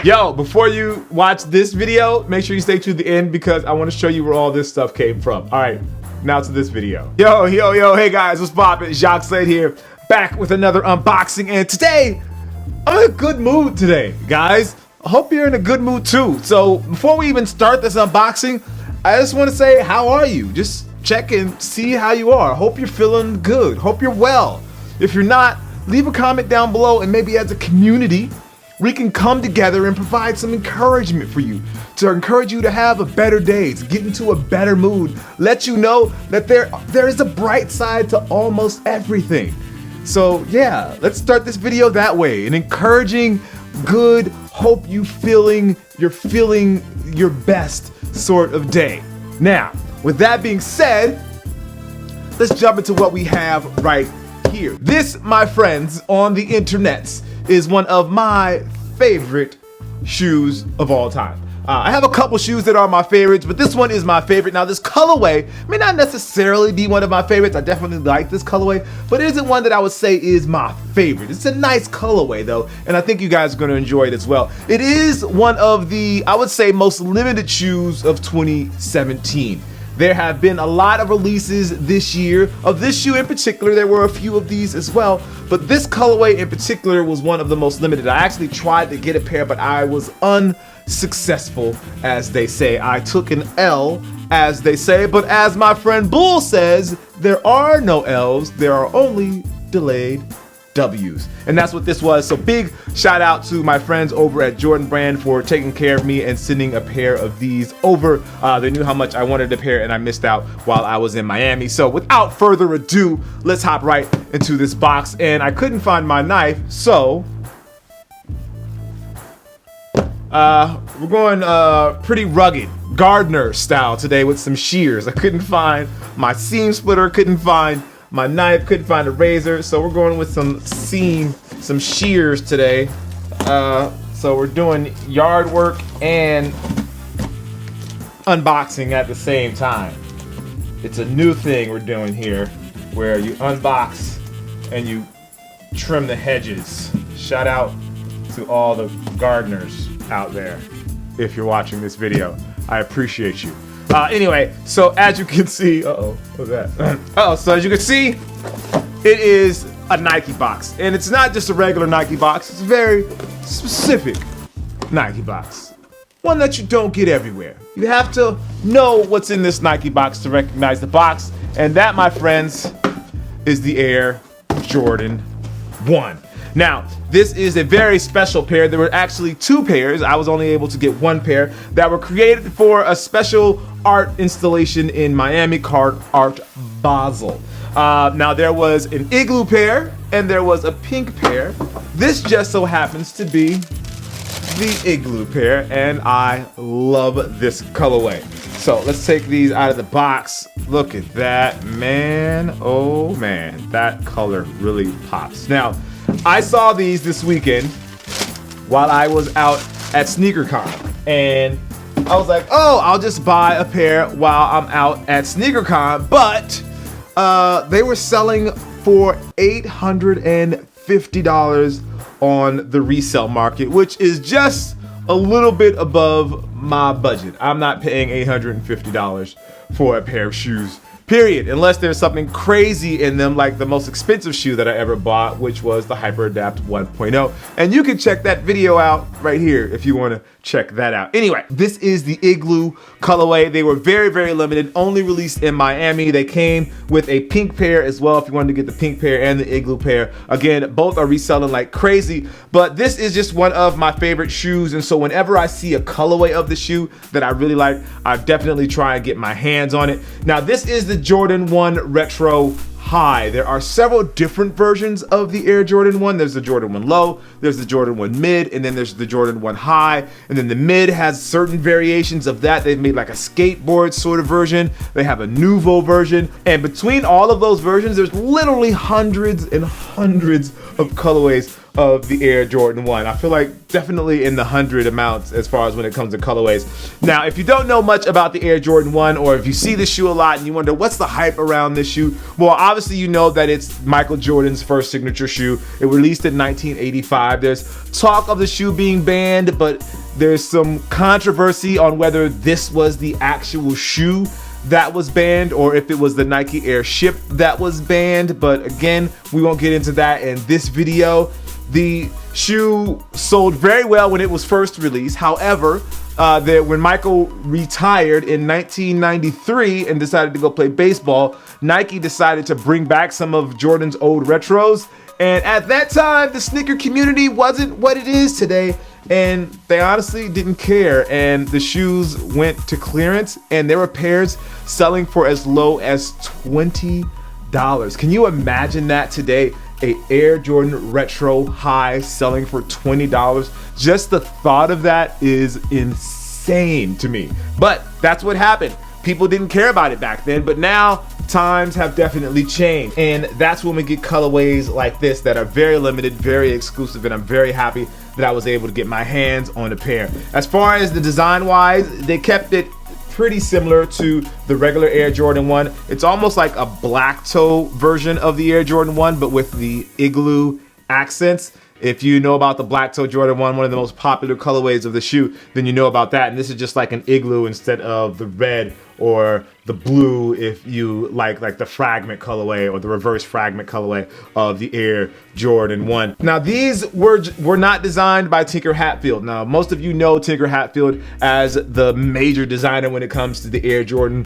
Yo, before you watch this video, make sure you stay to the end because I want to show you where all this stuff came from. All right, now to this video. Yo, hey guys, what's poppin'? Jacques Slade here, back with another unboxing, and today, I'm in a good mood today, guys. I hope you're in a good mood too. So before we even start this unboxing, I just want to say, how are you? Just check and see how you are. Hope you're feeling good. Hope you're well. If you're not, leave a comment down below, and maybe as a community, we can come together and provide some encouragement for you, to encourage you to have a better day, to get into a better mood, let you know that there is a bright side to almost everything. So yeah, let's start this video that way, an encouraging, good, hope you're feeling your best sort of day. Now, with that being said, let's jump into what we have right here. This, my friends on the internets, is one of my favorite shoes of all time. I have a couple shoes that are my favorites, but this one is my favorite. Now, this colorway may not necessarily be one of my favorites. I definitely like this colorway, but it isn't one that I would say is my favorite. It's a nice colorway though, and I think you guys are going to enjoy it as well. It is one of the, I would say, most limited shoes of 2017. There have been a lot of releases this year of this shoe in particular. There were a few of these as well, but this colorway in particular was one of the most limited. I actually tried to get a pair, but I was unsuccessful, as they say. I took an L, as they say, but as my friend Bull says, there are no L's, there are only delayed W's. And that's what this was. So big shout out to my friends over at Jordan Brand for taking care of me and sending a pair of these over. They knew how much I wanted a pair and I missed out while I was in Miami. So without further ado, let's hop right into this box. And I couldn't find my knife, so we're going pretty rugged, gardener style today with some shears. I couldn't find my seam splitter, couldn't find my knife, couldn't find a razor, so we're going with some shears today. So we're doing yard work and unboxing at the same time. It's a new thing we're doing here, where you unbox and you trim the hedges. Shout out to all the gardeners out there. If you're watching this video, I appreciate you. Anyway, so as you can see, what's that? So as you can see, it is a Nike box. And it's not just a regular Nike box, it's a very specific Nike box. One that you don't get everywhere. You have to know what's in this Nike box to recognize the box. And that, my friends, is the Air Jordan 1. Now, this is a very special pair. There were actually two pairs. I was only able to get one pair that were created for a special art installation in Miami called Art Basel. Now, there was an Igloo pair and there was a pink pair. This just so happens to be the Igloo pair, and I love this colorway. So let's take these out of the box. Look at that, man. Oh man, that color really pops. Now, I saw these this weekend while I was out at SneakerCon, and I was like, oh, I'll just buy a pair while I'm out at SneakerCon, but they were selling for $850 on the resale market, which is just a little bit above my budget. I'm not paying $850 for a pair of shoes, period, unless there's something crazy in them, like the most expensive shoe that I ever bought, which was the HyperAdapt 1.0. And you can check that video out right here if you want to check that out. Anyway, this is the Igloo colorway. They were very, very limited, only released in Miami. They came with a pink pair as well if you wanted to get the pink pair and the Igloo pair. Again, both are reselling like crazy, but this is just one of my favorite shoes. And so whenever I see a colorway of the shoe that I really like, I definitely try and get my hands on it. Now, this is the Jordan 1 Retro High. There are several different versions of the Air Jordan 1. There's the Jordan 1 Low, there's the Jordan 1 Mid, and then there's the Jordan 1 High. And then the Mid has certain variations of that. They've made like a skateboard sort of version. They have a Nouveau version. And between all of those versions, there's literally hundreds and hundreds of colorways of the Air Jordan 1. I feel like definitely in the 100 amounts as far as when it comes to colorways. Now, if you don't know much about the Air Jordan 1, or if you see the shoe a lot and you wonder what's the hype around this shoe, well, obviously you know that it's Michael Jordan's first signature shoe. It released in 1985. There's talk of the shoe being banned, but there's some controversy on whether this was the actual shoe that was banned or if it was the Nike Airship that was banned. But again, we won't get into that in this video. The shoe sold very well when it was first released. However, when Michael retired in 1993 and decided to go play baseball, Nike decided to bring back some of Jordan's old retros. And at that time, the sneaker community wasn't what it is today. And they honestly didn't care. And the shoes went to clearance, and there were pairs selling for as low as $20. Can you imagine that today? A Air Jordan Retro High selling for $20. Just the thought of that is insane to me. But that's what happened. People didn't care about it back then, but now times have definitely changed. And that's when we get colorways like this that are very limited, very exclusive, and I'm very happy that I was able to get my hands on a pair. As far as the design wise, they kept it pretty similar to the regular Air Jordan 1. It's almost like a black toe version of the Air Jordan 1, but with the igloo accents. If you know about the black toe Jordan 1, one of the most popular colorways of the shoe, then you know about that. And this is just like an igloo instead of the red or the blue, if you like the fragment colorway or the reverse fragment colorway of the Air Jordan 1. Now, these were not designed by Tinker Hatfield. Now, most of you know Tinker Hatfield as the major designer when it comes to the Air Jordan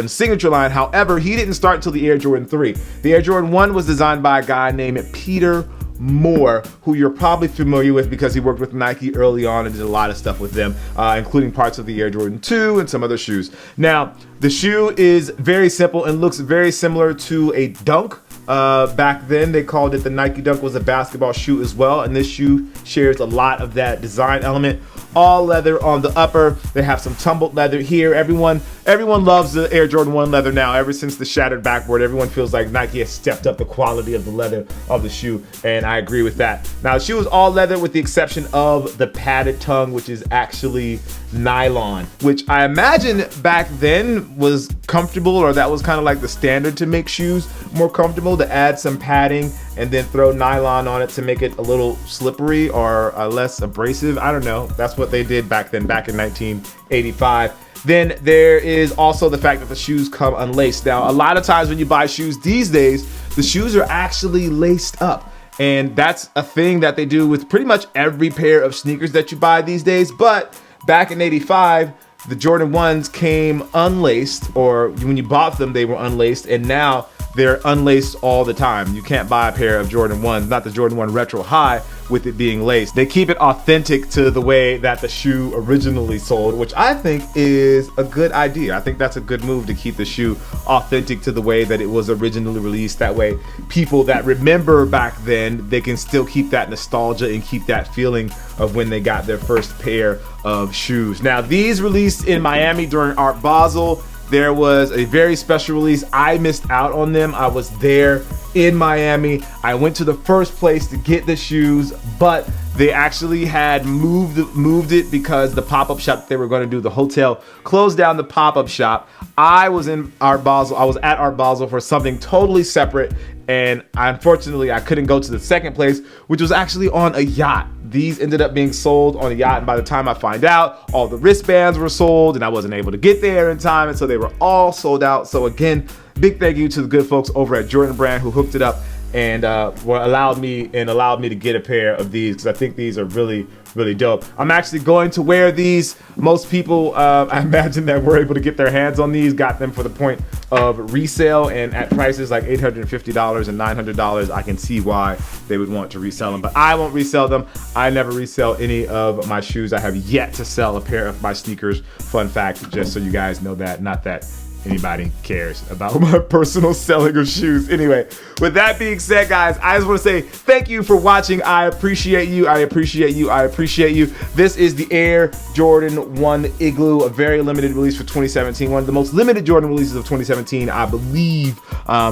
signature line. However, he didn't start until the Air Jordan 3. The Air Jordan 1 was designed by a guy named Peter Moore, who you're probably familiar with because he worked with Nike early on and did a lot of stuff with them, including parts of the Air Jordan 2 and some other shoes. Now, the shoe is very simple and looks very similar to a Dunk. Back then, they called it the Nike Dunk was a basketball shoe as well, and this shoe shares a lot of that design element. All leather on the upper. They have some tumbled leather here. Everyone loves the Air Jordan 1 leather now. Ever since the shattered backboard, everyone feels like Nike has stepped up the quality of the leather of the shoe, and I agree with that. Now, the shoe is all leather with the exception of the padded tongue, which is actually nylon, which I imagine back then was comfortable, or that was kind of like the standard to make shoes more comfortable, to add some padding and then throw nylon on it to make it a little slippery or less abrasive. I don't know. That's what they did back then, back in 1985. Then there is also the fact that the shoes come unlaced. Now, a lot of times when you buy shoes these days, the shoes are actually laced up. And that's a thing that they do with pretty much every pair of sneakers that you buy these days. But back in 85, the Jordan 1s came unlaced, or when you bought them, they were unlaced, and now they're unlaced all the time. You can't buy a pair of Jordan 1s, not the Jordan 1 Retro High, with it being laced. They keep it authentic to the way that the shoe originally sold, which I think is a good idea. I think that's a good move, to keep the shoe authentic to the way that it was originally released. That way, people that remember back then, they can still keep that nostalgia and keep that feeling of when they got their first pair of shoes. Now, these released in Miami during Art Basel. There was a very special release. I missed out on them. I was there in Miami. I went to the first place to get the shoes, but they actually had moved it because the pop-up shop they were going to do, the hotel, closed down the pop-up shop. I was in Art Basel. I was at Art Basel for something totally separate, and unfortunately I couldn't go to the second place, which was actually on a yacht. These ended up being sold on a yacht, and by the time I find out, all the wristbands were sold, and I wasn't able to get there in time, and so they were all sold out. So again, big thank you to the good folks over at Jordan Brand who hooked it up and allowed me to get a pair of these, because I think these are really, really dope. I'm actually going to wear these. Most people, I imagine, that were able to get their hands on these got them for the point of resale, and at prices like $850 and $900, I can see why they would want to resell them. But I won't resell them. I never resell any of my shoes. I have yet to sell a pair of my sneakers. Fun fact, just so you guys know that. Not that anybody cares about my personal selling of shoes. Anyway, with that being said, guys, I just want to say thank you for watching. I appreciate you. I appreciate you. I appreciate you. This is the Air Jordan 1 Igloo, a very limited release for 2017. One of the most limited Jordan releases of 2017, I believe.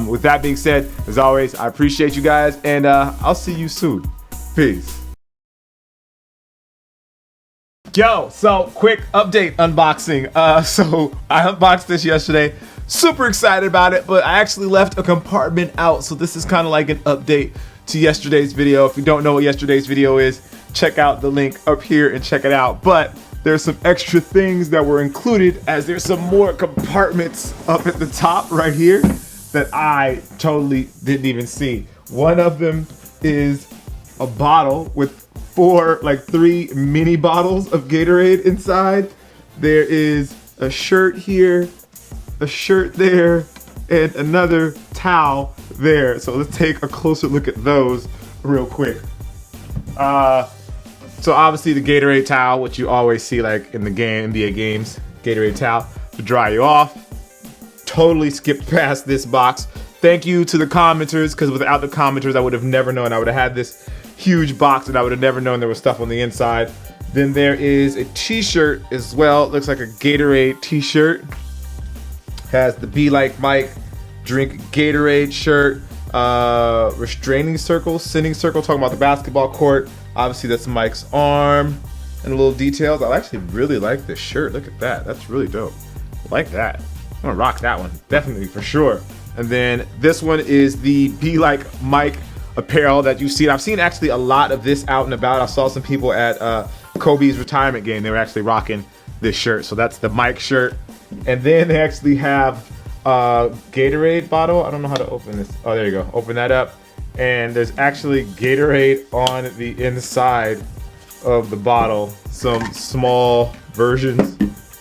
With that being said, as always, I appreciate you guys, and I'll see you soon. Peace. Yo, so quick update unboxing. So I unboxed this yesterday. Super excited about it, but I actually left a compartment out. So this is kind of like an update to yesterday's video. If you don't know what yesterday's video is, check out the link up here and check it out. But there's some extra things that were included, as there's some more compartments up at the top right here that I totally didn't even see. One of them is a bottle with three mini bottles of Gatorade inside. There is a shirt here, a shirt there, and another towel there. So let's take a closer look at those real quick. So obviously the Gatorade towel, which you always see like in the NBA games, Gatorade towel to dry you off. Totally skipped past this box. Thank you to the commenters, because without the commenters, I would have never known. I would have had this huge box and I would have never known there was stuff on the inside. Then there is a t-shirt as well. It looks like a Gatorade t-shirt. Has the Be Like Mike Drink Gatorade shirt. Restraining circle, sending circle, talking about the basketball court. Obviously that's Mike's arm and little details. I actually really like this shirt. Look at that. That's really dope. I like that. I'm gonna rock that one. Definitely, for sure. And then this one is the Be Like Mike apparel that you've seen. I've seen actually a lot of this out and about. I saw some people at Kobe's retirement game. They were actually rocking this shirt. So that's the Mike shirt. And then they actually have a Gatorade bottle. I don't know how to open this. Oh, there you go. Open that up. And there's actually Gatorade on the inside of the bottle. Some small versions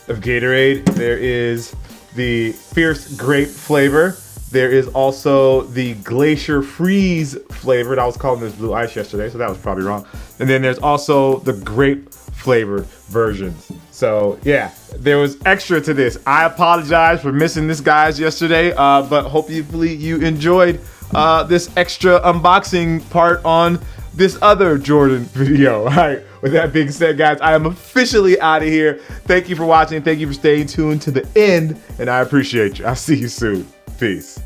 of Gatorade. There is the Fierce Grape flavor. There is also the Glacier Freeze flavored. I was calling this Blue Ice yesterday, so that was probably wrong. And then there's also the grape flavored versions. So yeah, there was extra to this. I apologize for missing this, guys, yesterday, but hopefully you enjoyed this extra unboxing part on this other Jordan video. All right, with that being said, guys, I am officially out of here. Thank you for watching. Thank you for staying tuned to the end, and I appreciate you. I'll see you soon. Peace.